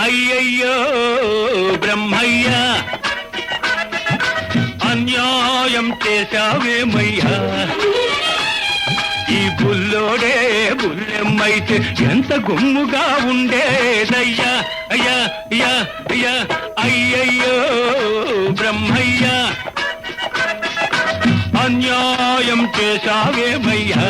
అయ్యయ్యో బ్రహ్మయ్య అన్యాయం చేశావేమయ్యా ఈ బుల్లోడే బుల్లెమ్మైతే ఎంత గుమ్ముగా ఉండేదయ్యా అయ్యా అయ్యా అయ్యా అయ్యయ్యో బ్రహ్మయ్య అన్యాయం చేశావేమయ్యా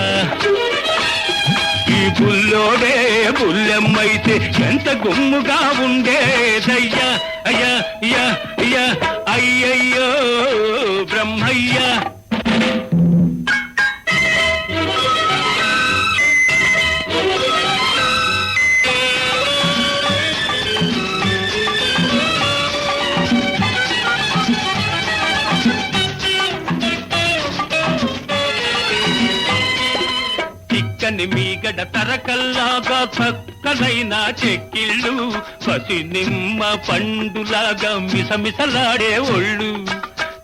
ఈ బుల్లోడే బుల్లెమ్మైతే ఎంత గుమ్ముగా ఉండేదయ్యా అయ్యా అయ్యా అయ్యా అయ్యయ్యో బ్రహ్మయ్య చిక్కని మీగడ తరకల్లాగా చక్కనైన చెక్కిళ్ళు పసి నిమ్మ పండులాగా మిసమిసలాడే ఒళ్ళు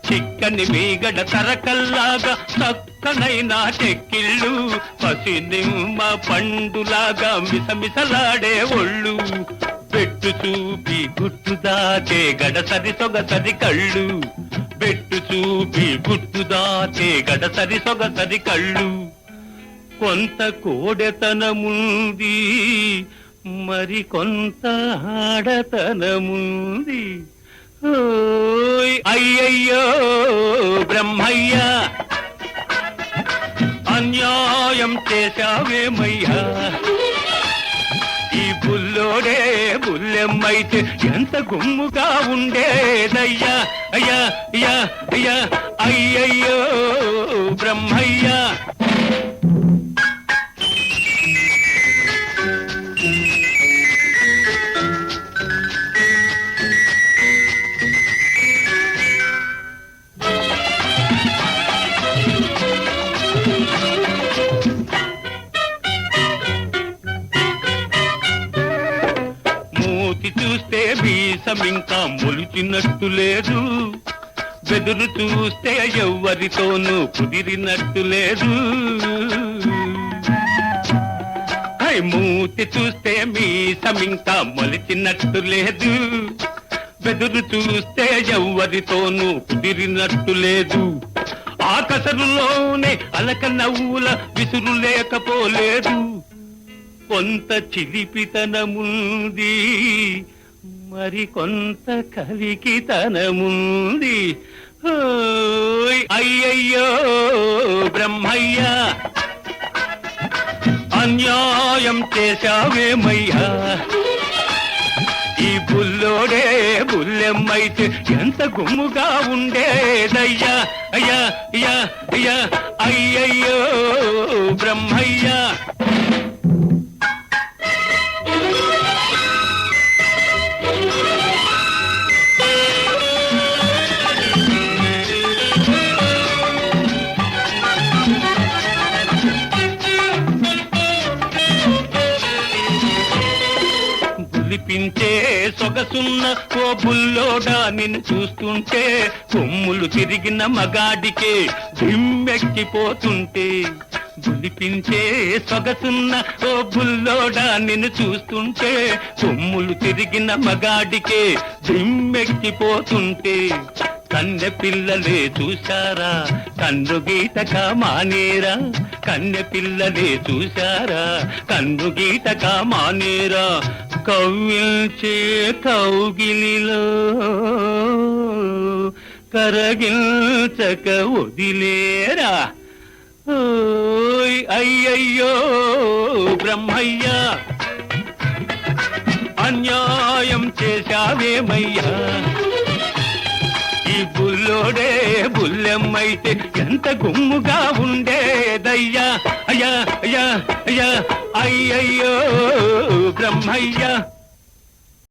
చిక్కని మీగడ తరకల్లాగా చక్కనైన చెక్కిళ్ళు పసి నిమ్మ పండులాగా మిసమిసలాడే ఒళ్ళు పెట్టు చూపి గుట్టు దాచే గడసరి సొగసరి కళ్ళు పెట్టు చూపి గుట్టు దాచే గడసరి సొగసరి కళ్ళు కొంత కోడెతనముంది మరి కొంత ఆడతనముంది ఓయ్ అయ్యయ్యో బ్రహ్మయ్య అన్యాయం చేశావేమయ్యా ఈ బుల్లోడే బుల్లెమ్మైతే ఎంత గుమ్ముగా ఉండేదయ్యా అయ్యా అయ్యా అయ్యా అయ్యయ్యో బ్రహ్మయ్య చూస్తే వీసం ఇంకా మొలిచినట్టు లేదు బెదురు చూస్తే ఎవ్వరితోనూ కుదిరినట్టు లేదు మూతి చూస్తే మీసం ఇంకా మొలిచినట్టు లేదు బెదురు చూస్తే ఎవ్వరితోనూ కుదిరినట్టు లేదు ఆకసరులోనే అలక నవ్వుల విసురు లేకపోలేదు కొంత చిలిపితనముంది మరి కొంత కలికితనముంది ఓయ్ అయ్యయ్యో బ్రహ్మయ్య అన్యాయం చేశావేమయ్యా ఈ బుల్లోడే బుల్లెమ్మైతే ఎంత గుమ్ముగా ఉండేదయ్యా అయ్యా అయ్యా అయ్యా అయ్యయ్యో బ్రహ్మయ్య పిలిపించే సొగసున్న ఓ బుల్లోడా నిన్ను చూస్తుంటే కొమ్ములు తిరిగిన మగాడికే దిమ్మెక్కిపోతుంటే పిలిపించే సొగసున్న ఓ బుల్లోడా నిన్ను చూస్తుంటే కొమ్ములు తిరిగిన మగాడికే దిమ్మెక్కిపోతుంటే కన్నె పిల్లలే చూశారా కన్ను గీతక మానేరా కన్నె పిల్లలే చూశారా కన్ను గీతక మానేరా కవ్విల్చే కౌగిలిలో కరగిల్చక వదిలేరా ఓయ్ అయ్యయ్యో బ్రహ్మయ్య అన్యాయం చేశావేమయ్యా ఈ బుల్లోడే బుల్లెమ్మైతే ఎంత గుమ్ముగా ఉండేదయ్యా అయ్యా అయ్యా అయ్యా అయ్యయ్యో బ్రహ్మయ్య